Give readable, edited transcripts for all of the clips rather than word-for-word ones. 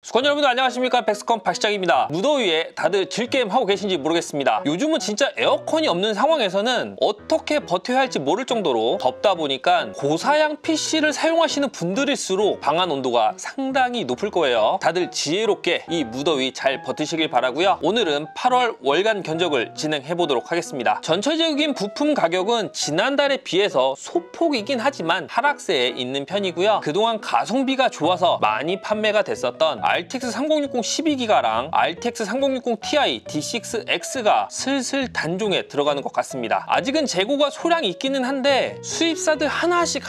수건 여러분들 안녕하십니까, 백스컴 박시장입니다. 무더위에 다들 질게임 하고 계신지 모르겠습니다. 요즘은 진짜 에어컨이 없는 상황에서는 어떻게 버텨야 할지 모를 정도로 덥다 보니까 고사양 PC를 사용하시는 분들일수록 방안 온도가 상당히 높을 거예요. 다들 지혜롭게 이 무더위 잘 버티시길 바라고요. 오늘은 8월 월간 견적을 진행해 보도록 하겠습니다. 전체적인 부품 가격은 지난달에 비해서 소폭이긴 하지만 하락세에 있는 편이고요. 그동안 가성비가 좋아서 많이 판매가 됐었던 RTX 3060 12기가랑 RTX 3060 Ti D6X가 슬슬 단종에 들어가는 것 같습니다. 아직은 재고가 소량이 있기는 한데 수입사들 하나씩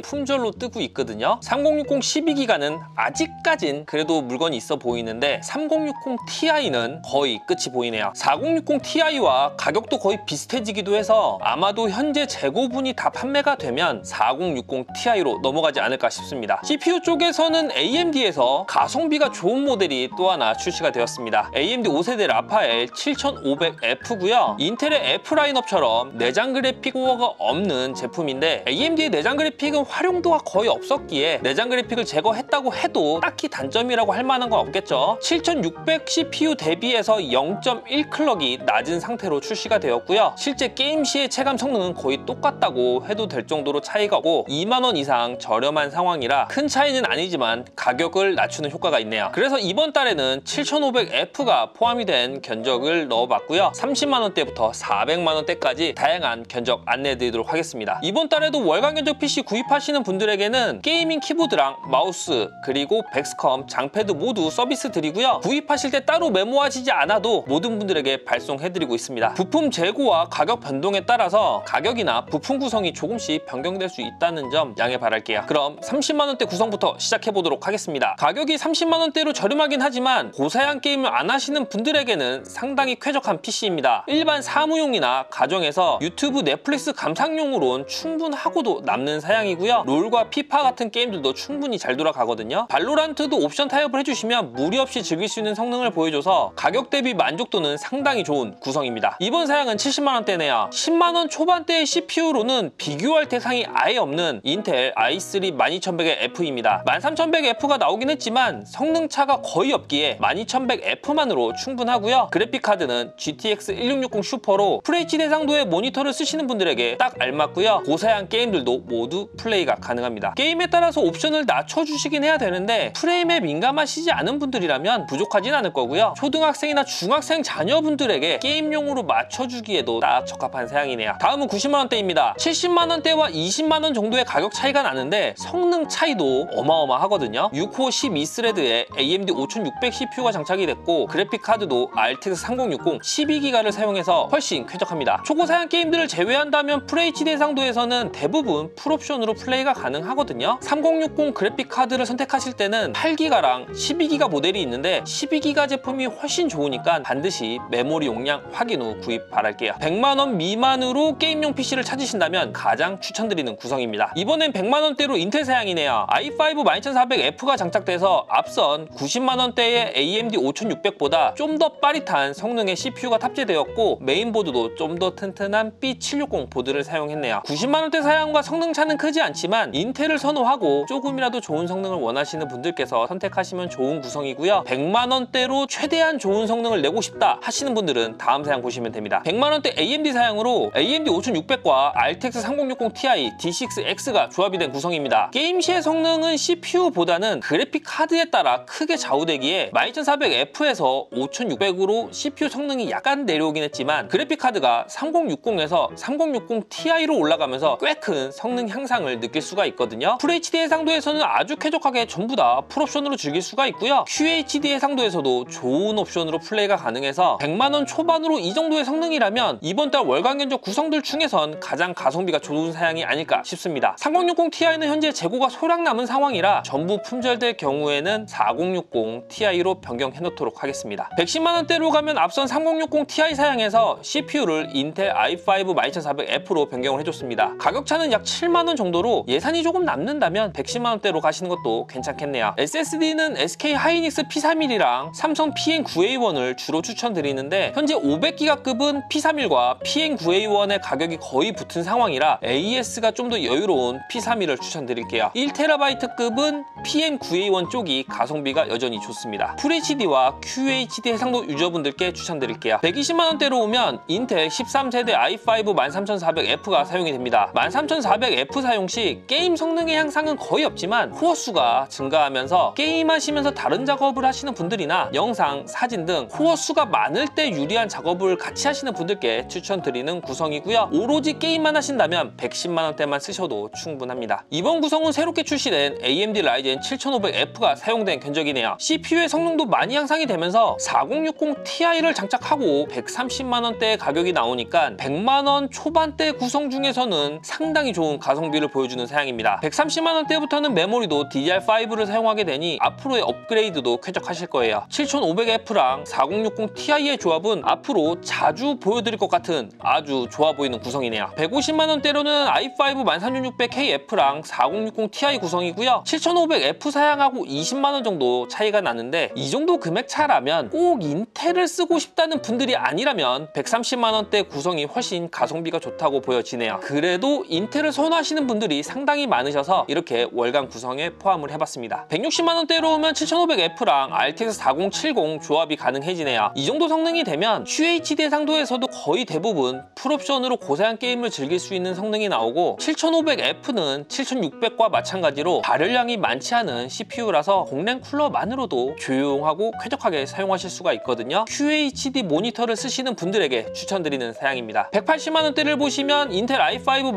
품절로 뜨고 있거든요. 3060 12기가는 아직까진 그래도 물건이 있어 보이는데 3060 Ti는 거의 끝이 보이네요. 4060 Ti와 가격도 거의 비슷해지기도 해서 아마도 현재 재고분이 다 판매가 되면 4060 Ti로 넘어가지 않을까 싶습니다. CPU 쪽에서는 AMD에서 가성비가 좋은 모델이 또 하나 출시가 되었습니다. AMD 5세대 라파엘 7500F고요. 인텔의 F 라인업처럼 내장 그래픽 코어가 없는 제품인데 AMD의 내장 그래픽은 활용도가 거의 없었기에 내장 그래픽을 제거했다고 해도 딱히 단점이라고 할 만한 건 없겠죠. 7600 CPU 대비해서 0.1 클럭이 낮은 상태로 출시가 되었고요. 실제 게임 시의 체감 성능은 거의 똑같다고 해도 될 정도로 차이가 없고 2만원 이상 저렴한 상황이라 큰 차이는 아니지만 가격을 낮추는 효과가 있네요. 그래서 이번 달에는 7500F가 포함이 된 견적을 넣어봤고요. 30만원대부터 400만원대까지 다양한 견적 안내해드리도록 하겠습니다. 이번 달에도 월간 견적 PC 구입하시는 분들에게는 게이밍 키보드랑 마우스 그리고 백스컴 장패드 모두 서비스 드리고요. 구입하실 때 따로 메모하시지 않아도 모든 분들에게 발송해드리고 있습니다. 부품 재고와 가격 변동에 따라서 가격이나 부품 구성이 조금씩 변경될 수 있다는 점 양해 바랄게요. 그럼 30만원대 구성부터 시작해보도록 하겠습니다. 가격이 30만원대로 저렴하긴 하지만 고사양 게임을 안 하시는 분들에게는 상당히 쾌적한 PC입니다. 일반 사무용이나 가정에서 유튜브, 넷플릭스 감상용으론 충분하고도 남는 사양이고요. 롤과 피파 같은 게임들도 충분히 잘 돌아가거든요. 발로란트도 옵션 타협을 해주시면 무리 없이 즐길 수 있는 성능을 보여줘서 가격 대비 만족도는 상당히 좋은 구성입니다. 이번 사양은 70만원대네요. 10만원 초반대의 CPU로는 비교할 대상이 아예 없는 인텔 i3 12100의 F입니다. 13100F가 나오긴 했지만 성능차가 거의 없기에 12100F만으로 충분하고요. 그래픽카드는 GTX 1660 슈퍼로 FHD 해상도의 모니터를 쓰시는 분들에게 딱 알맞고요. 고사양 게임들도 모두 플레이가 가능합니다. 게임에 따라서 옵션을 낮춰주시긴 해야 되는데 프레임에 민감하시지 않은 분들이라면 부족하진 않을 거고요. 초등학생이나 중학생 자녀분들에게 게임용으로 맞춰주기에도 딱 적합한 사양이네요. 다음은 90만원대입니다. 70만원대와 20만원 정도의 가격 차이가 나는데 성능 차이도 어마어마하거든요. 6코어 12스레드에 AMD 5600 CPU가 장착이 됐고 그래픽카드도 RTX 3060 12기가를 사용해서 훨씬 쾌적합니다. 초고사양 게임들을 제외한다면 FHD 해상도에서는 대부분 풀옵션으로 플레이가 가능하거든요. 3060 그래픽카드를 선택하실 때는 8기가랑 12기가 모델이 있는데 12기가 제품이 훨씬 좋으니까 반드시 메모리 용량 확인 후 구입 바랄게요. 100만원 미만으로 게임용 PC를 찾으신다면 가장 추천드리는 구성입니다. 이번엔 100만원대로 인텔 사양이네요. i5 12400F가 장착돼서 앞선 90만원대의 AMD 5600보다 좀 더 빠릿한 성능의 CPU가 탑재되었고 메인보드도 좀 더 튼튼한 B760 보드를 사용했네요. 90만원대 사양과 성능차는 크지 않지만 인텔을 선호하고 조금이라도 좋은 성능을 원하시는 분들께서 선택하시면 좋은 구성이고요. 100만원대로 최대한 좋은 성능을 내고 싶다 하시는 분들은 다음 사양 보시면 됩니다. 100만원대 AMD 사양으로 AMD 5600과 RTX 3060 Ti D6X가 조합이 된 구성입니다. 게임 시의 성능은 CPU보다는 그래픽 카드에 따라 크게 좌우되기에 12400F에서 5600으로 CPU 성능이 약간 내려오긴 했지만 그래픽카드가 3060에서 3060 Ti로 올라가면서 꽤 큰 성능 향상을 느낄 수가 있거든요. FHD 해상도에서는 아주 쾌적하게 전부 다 풀옵션으로 즐길 수가 있고요. QHD 해상도에서도 좋은 옵션으로 플레이가 가능해서 100만원 초반으로 이 정도의 성능이라면 이번 달 월간 견적 구성들 중에선 가장 가성비가 좋은 사양이 아닐까 싶습니다. 3060 Ti는 현재 재고가 소량 남은 상황이라 전부 품절될 경우에는 4060 Ti로 변경해 놓도록 하겠습니다. 110만원대로 가면 앞선 3060 Ti 사양에서 CPU를 인텔 i5 12400F로 변경을 해줬습니다. 가격차는 약 7만원 정도로 예산이 조금 남는다면 110만원대로 가시는 것도 괜찮겠네요. SSD는 SK 하이닉스 P31이랑 삼성 PN9A1을 주로 추천드리는데 현재 500기가급은 P31과 PN9A1의 가격이 거의 붙은 상황이라 AES가 좀 더 여유로운 P31을 추천드릴게요. 1TB급은 PN9A1 쪽이 가성 가성비가 여전히 좋습니다. FHD와 QHD 해상도 유저분들께 추천드릴게요. 120만원대로 오면 인텔 13세대 i5 13400F가 사용이 됩니다. 13400F 사용 시 게임 성능의 향상은 거의 없지만 코어 수가 증가하면서 게임하시면서 다른 작업을 하시는 분들이나 영상, 사진 등 코어 수가 많을 때 유리한 작업을 같이 하시는 분들께 추천드리는 구성이고요. 오로지 게임만 하신다면 110만원대만 쓰셔도 충분합니다. 이번 구성은 새롭게 출시된 AMD 라이젠 7500F가 사용된 견적이네요. CPU의 성능도 많이 향상이 되면서 4060 Ti를 장착하고 130만원대의 가격이 나오니까 100만원 초반대 구성 중에서는 상당히 좋은 가성비를 보여주는 사양입니다. 130만원대부터는 메모리도 DDR5를 사용하게 되니 앞으로의 업그레이드도 쾌적하실 거예요. 7500F랑 4060 Ti의 조합은 앞으로 자주 보여드릴 것 같은 아주 좋아 보이는 구성이네요. 150만원대로는 i5 13600KF랑 4060 Ti 구성이고요. 7500F 사양하고 20만원 정도 차이가 나는데 이 정도 금액 차라면 꼭 인텔을 쓰고 싶다는 분들이 아니라면 130만원대 구성이 훨씬 가성비가 좋다고 보여지네요. 그래도 인텔을 선호하시는 분들이 상당히 많으셔서 이렇게 월간 구성에 포함을 해봤습니다. 160만원대로 오면 7500F랑 RTX 4070 조합이 가능해지네요. 이 정도 성능이 되면 QHD 해상도에서도 거의 대부분 풀옵션으로 고사양 게임을 즐길 수 있는 성능이 나오고 7500F는 7600과 마찬가지로 발열량이 많지 않은 CPU라서 공랭 쿨러만으로도 조용하고 쾌적하게 사용하실 수가 있거든요. QHD 모니터를 쓰시는 분들에게 추천드리는 사양입니다. 180만원대를 보시면 인텔 i5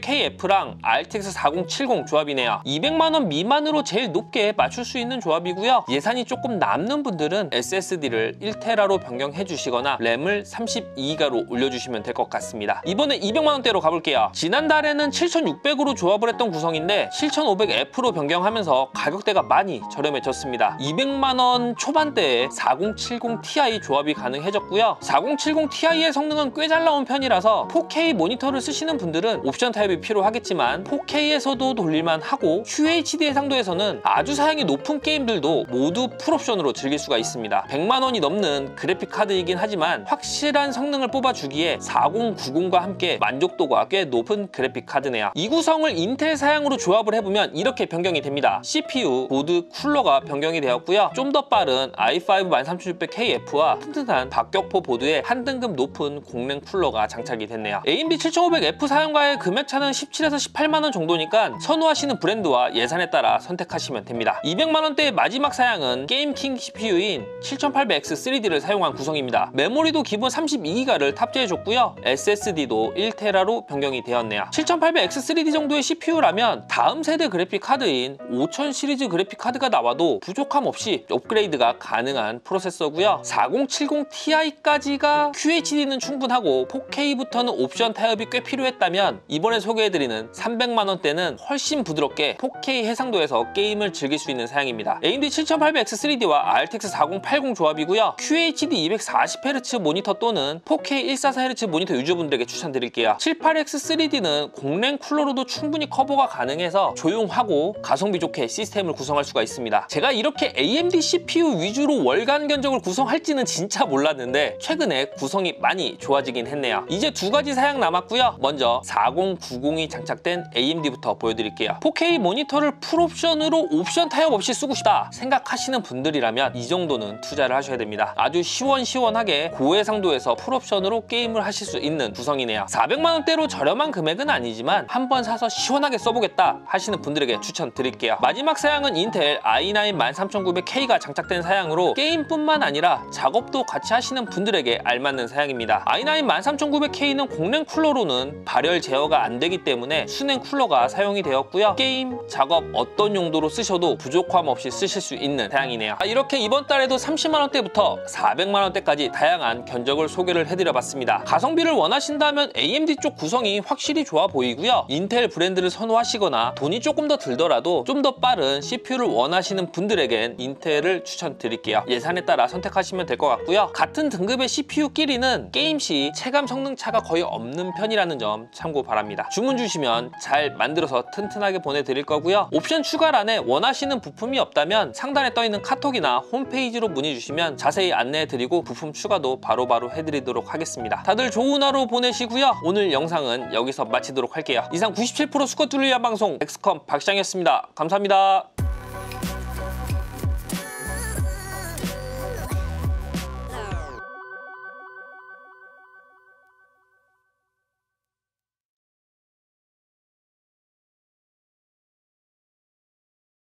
13600KF랑 RTX 4070 조합이네요. 200만원 미만으로 제일 높게 맞출 수 있는 조합이고요. 예산이 조금 남는 분들은 SSD를 1TB로 변경해 주시거나 램을 32기가로 올려주시면 될 것 같습니다. 이번에 200만원대로 가볼게요. 지난달에는 7600으로 조합을 했던 구성인데 7500F로 변경하면서 가격대가 많이 저렴해졌습니다. 200만원 초반대에 4070 Ti 조합이 가능해졌고요. 4070 Ti의 성능은 꽤 잘 나온 편이라서 4K 모니터를 쓰시는 분들은 옵션 타입이 필요하겠지만 4K에서도 돌릴만 하고 QHD 해상도에서는 아주 사양이 높은 게임들도 모두 풀옵션으로 즐길 수가 있습니다. 100만원이 넘는 그래픽 카드이긴 하지만 확실한 성능을 뽑아주기에 4090과 함께 만족도가 꽤 높은 그래픽 카드네요. 이 구성을 인텔 사양으로 조합을 해보면 이렇게 변경이 됩니다. CPU, 보드, 쿨러가 변경이 되었고요. 좀 더 빠른 i5 13600KF와 튼튼한 박격포 보드에 한 등급 높은 공랭 쿨러가 장착이 됐네요. AMD 7500F 사용가의 금액차는 17에서 18만원 정도니까 선호하시는 브랜드와 예산에 따라 선택하시면 됩니다. 200만원대의 마지막 사양은 게임킹 CPU인 7800X 3D를 사용한 구성입니다. 메모리도 기본 32기가를 탑재해줬고요. SSD도 1TB로 변경이 되었네요. 7800X 3D 정도의 CPU라면 다음 세대 그래픽 카드인 5000 시리즈 그래픽 카드가 나와도 부족함 없이 업그레이드가 가능한 프로세서고요. 4070 Ti까지가 QHD는 충분하고 4K부터는 옵션 타협이 꽤 필요했다면 이번에 소개해드리는 300만원대는 훨씬 부드럽게 4K 해상도에서 게임을 즐길 수 있는 사양입니다. AMD 7800X 3D와 RTX 4080 조합이고요. QHD 240Hz 모니터 또는 4K 144Hz 모니터 유저분들에게 추천드릴게요. 78X 3D는 공랭 쿨러로도 충분히 커버가 가능해서 조용하고 가성비 좋게 시스템을 구성할 수가 있습니다. 제가 이렇게 AMD CPU 위주로 월간 견적을 구성할지는 진짜 몰랐는데 최근에 구성이 많이 좋아지긴 했네요. 이제 두 가지 사양 남았고요. 먼저 4090이 장착된 AMD부터 보여드릴게요. 4K 모니터를 풀옵션으로 옵션 타협 없이 쓰고 싶다 생각하시는 분들이라면 이 정도는 투자를 하셔야 됩니다. 아주 시원시원하게 고해상도에서 풀옵션으로 게임을 하실 수 있는 구성이네요. 400만원대로 저렴한 금액은 아니지만 한번 사서 시원하게 써보겠다 하시는 분들에게 추천드릴게요. 마지막 사양은 인텔 i9 13900K가 장착된 사양으로 게임뿐만 아니라 작업도 같이 하시는 분들에게 알맞는 사양입니다. i9 13900K는 공랭 쿨러로는 발열 제어가 안 되기 때문에 수냉 쿨러가 사용이 되었고요. 게임, 작업 어떤 용도로 쓰셔도 부족함 없이 쓰실 수 있는 사양이네요. 이렇게 이번 달에도 30만원대부터 400만원대까지 다양한 견적을 소개를 해드려봤습니다. 가성비를 원하신다면 AMD 쪽 구성이 확실히 좋아 보이고요. 인텔 브랜드를 선호하시거나 돈이 조금 더 들더라도 좀 더 빠른 CPU를 원하시는 분들에겐 인텔을 추천드릴게요. 예산에 따라 선택하시면 될 것 같고요. 같은 등급의 CPU끼리는 게임 시 체감 성능 차가 거의 없는 편이라는 점 참고 바랍니다. 주문 주시면 잘 만들어서 튼튼하게 보내드릴 거고요. 옵션 추가란에 원하시는 부품이 없다면 상단에 떠있는 카톡이나 홈페이지로 문의 주시면 자세히 안내해드리고 부품 추가도 바로바로 해드리도록 하겠습니다. 다들 좋은 하루 보내시고요. 오늘 영상은 여기서 마치도록 할게요. 이상 97% 수컷 뚫리야 방송 엑스컴 박시장이었습니다. 감사합니다.